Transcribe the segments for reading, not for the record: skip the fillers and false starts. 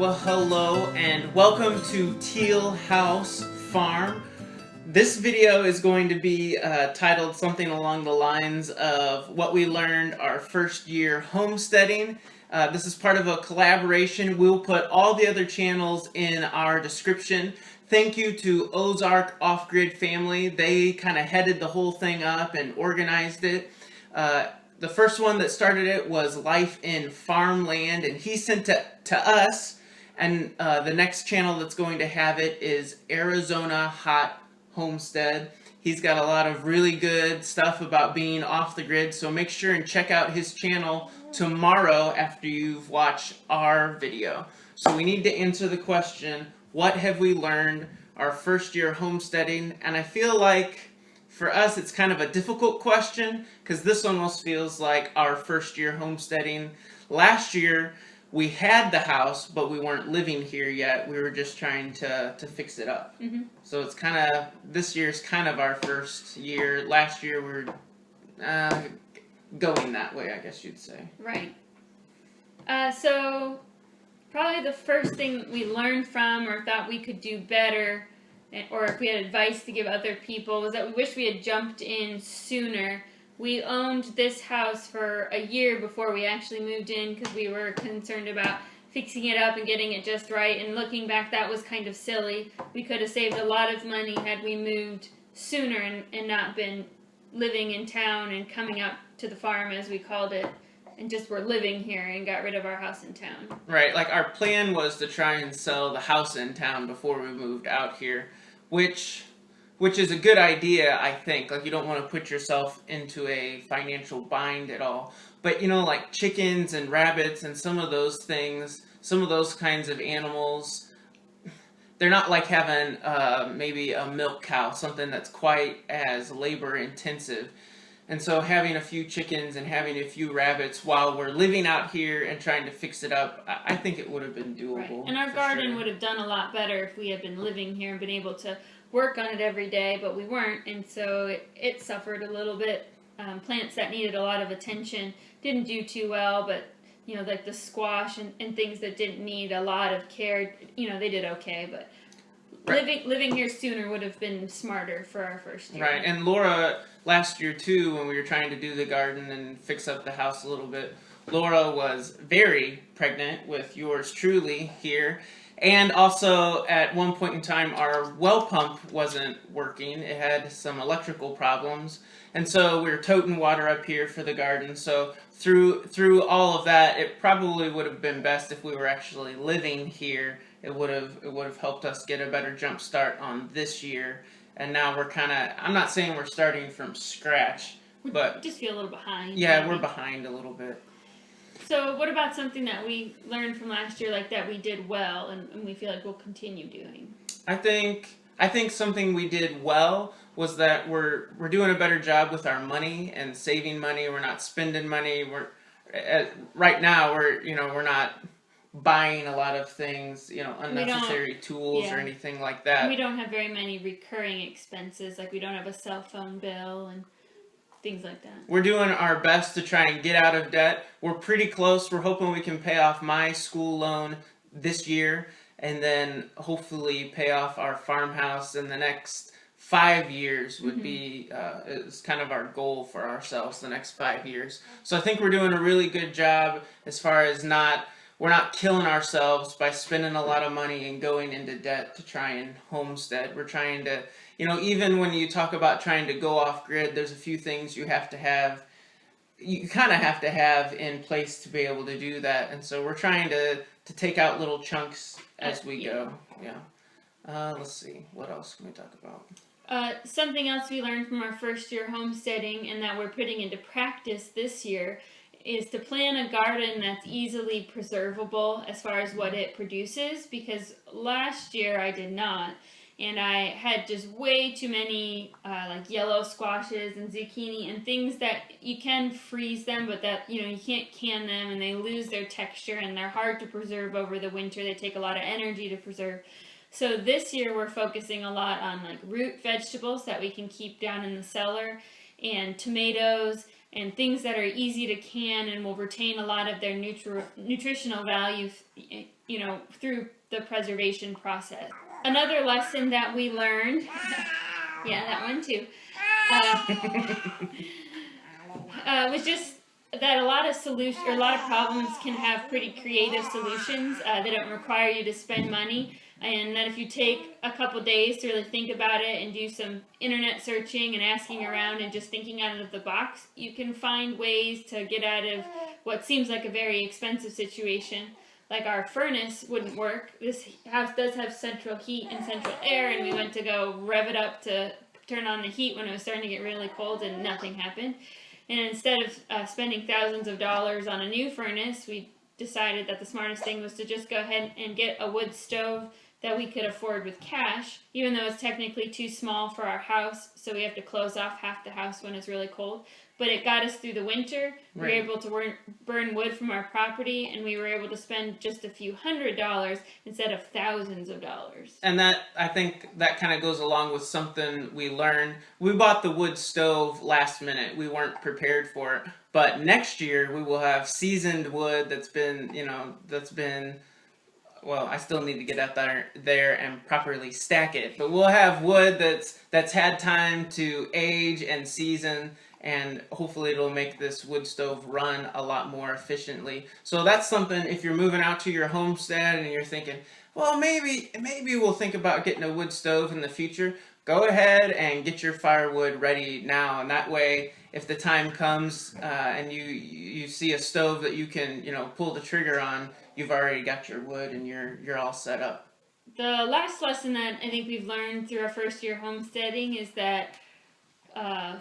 Well, hello and welcome to Teal House Farm. This video is going to be titled something along the lines of what we learned our first year homesteading. This is part of a collaboration. We'll put all the other channels in our description. Thank you to Ozark Off-Grid family. They kind of headed the whole thing up and organized it. The first one that started it was Life in Farmland, and he sent it to us. And the next channel that's going to have it is ArizonaHotHomestead. He's got a lot of really good stuff about being off the grid, so make sure and check out his channel tomorrow after you've watched our video. So we need to answer the question, what have we learned our first year homesteading? And I feel like for us it's kind of a difficult question because this almost feels like our first year homesteading. Last year we had the house, but we weren't living here yet. We were just trying to fix it up. Mm-hmm. So it's kind of, this year's kind of our first year. Last year we were going that way, I guess you'd say. Right. So probably the first thing we learned from or thought we could do better, or if we had advice to give other people, was that we wish we had jumped in sooner. We owned this house for a year before we actually moved in because we were concerned about fixing it up and getting it just right. And looking back, that was kind of silly. We could have saved a lot of money had we moved sooner and not been living in town and coming up to the farm, as we called it, and just were living here and got rid of our house in town. Right, like our plan was to try and sell the house in town before we moved out here, which is a good idea, I think. Like, you don't want to put yourself into a financial bind at all. But, you know, like chickens and rabbits and some of those things, some of those kinds of animals, they're not like having maybe a milk cow, something that's quite as labor intensive. And so having a few chickens and having a few rabbits while we're living out here and trying to fix it up, I think it would have been doable. Right. And our garden would have done a lot better if we had been living here and been able to work on it every day, but we weren't, and so it suffered a little bit. Plants that needed a lot of attention didn't do too well, but you know, like the squash and things that didn't need a lot of care, you know, they did okay. But right. living here sooner would have been smarter for our first year. Right, and Laura, last year too, when we were trying to do the garden and fix up the house a little bit, Laura was very pregnant with yours truly here. And also, at one point in time, our well pump wasn't working. It had some electrical problems. And so we were toting water up here for the garden. So through all of that, it probably would have been best if we were actually living here. It would have helped us get a better jump start on this year. And now we're kind of, I'm not saying we're starting from scratch, but we just feel a little behind. Yeah, maybe. We're behind a little bit. So what about something that we learned from last year, like that we did well and we feel like we'll continue doing? I think something we did well was that we're doing a better job with our money and saving money. We're not spending money. Right now we're not buying a lot of things, unnecessary tools or anything like that. We don't have very many recurring expenses, like we don't have a cell phone bill and things like that. We're doing our best to try and get out of debt. We're pretty close. We're hoping we can pay off my school loan this year and then hopefully pay off our farmhouse in the next 5 years would be is kind of our goal for ourselves, the next 5 years. So I think we're doing a really good job as far as we're not killing ourselves by spending a lot of money and going into debt to try and homestead. We're trying to, even when you talk about trying to go off grid, there's a few things you have to have, you kind of have to have in place to be able to do that. And so we're trying to take out little chunks as we go. Yeah. Let's see. What else can we talk about? Something else we learned from our first year homesteading and that we're putting into practice this year is to plan a garden that's easily preservable as far as what it produces, because last year I did not. And I had just way too many like yellow squashes and zucchini and things that you can freeze them, but that you can't can them, and they lose their texture and they're hard to preserve over the winter. They take a lot of energy to preserve. So this year we're focusing a lot on like root vegetables that we can keep down in the cellar, and tomatoes and things that are easy to can and will retain a lot of their nutritional value, through the preservation process. Another lesson that we learned, yeah, that one too, was just that a lot of problems can have pretty creative solutions that don't require you to spend money, and that if you take a couple days to really think about it and do some internet searching and asking around and just thinking out of the box, you can find ways to get out of what seems like a very expensive situation. Like our furnace wouldn't work. This house does have central heat and central air, and we went to go rev it up to turn on the heat when it was starting to get really cold, and nothing happened. And instead of spending thousands of dollars on a new furnace, we decided that the smartest thing was to just go ahead and get a wood stove that we could afford with cash, even though it's technically too small for our house, so we have to close off half the house when it's really cold. But it got us through the winter. Right. We were able to burn wood from our property, and we were able to spend just a few $100s instead of thousands of dollars. And that, I think that kind of goes along with something we learned. We bought the wood stove last minute. We weren't prepared for it. But next year we will have seasoned wood that's been, well, I still need to get out there and properly stack it. But we'll have wood that's had time to age and season, and hopefully it'll make this wood stove run a lot more efficiently. So that's something, if you're moving out to your homestead and you're thinking, well, maybe we'll think about getting a wood stove in the future, go ahead and get your firewood ready now. And that way, if the time comes and you see a stove that you can, pull the trigger on, you've already got your wood and you're all set up. The last lesson that I think we've learned through our first year homesteading is that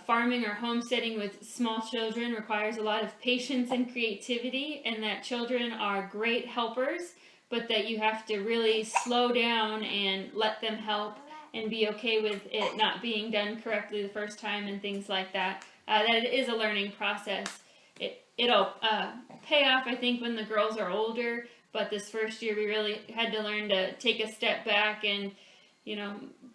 farming or homesteading with small children requires a lot of patience and creativity, and that children are great helpers, but that you have to really slow down and let them help and be okay with it not being done correctly the first time and things like that. That it is a learning process. It'll pay off, I think, when the girls are older, but this first year we really had to learn to take a step back and,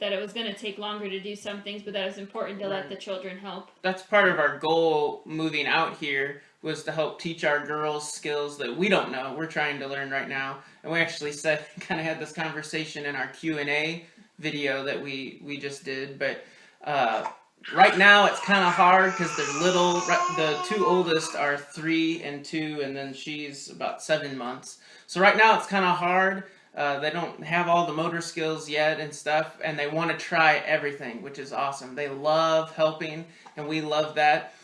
that it was going to take longer to do some things, but that it was important to let the children help. That's part of our goal moving out here, was to help teach our girls skills that we don't know. We're trying to learn right now. And we actually kind of had this conversation in our Q&A video that we just did. But right now it's kind of hard because they're little. The two oldest are 3 and 2, and then she's about 7 months. So right now it's kind of hard. They don't have all the motor skills yet and stuff, and they want to try everything, which is awesome. They love helping, and we love that.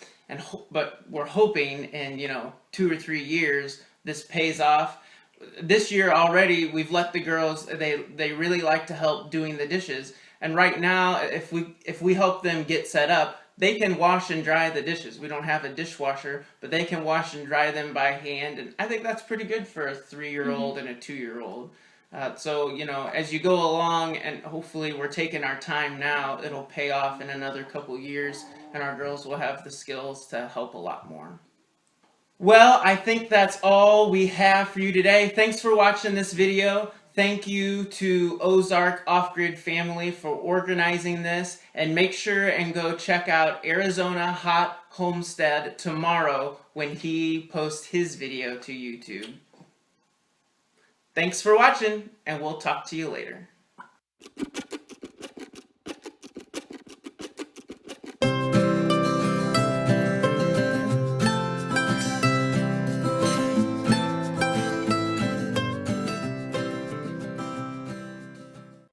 But we're hoping in 2 or 3 years this pays off. This year already, we've let the girls. They really like to help doing the dishes, and right now, if we help them get set up, they can wash and dry the dishes. We don't have a dishwasher, but they can wash and dry them by hand, and I think that's pretty good for a 3-year-old and a 2-year-old. So, as you go along, and hopefully we're taking our time now, it'll pay off in another couple years, and our girls will have the skills to help a lot more. Well, I think that's all we have for you today. Thanks for watching this video. Thank you to Ozark Off-Grid family for organizing this, and make sure and go check out ArizonaHotHomestead tomorrow when he posts his video to YouTube. Thanks for watching, and we'll talk to you later.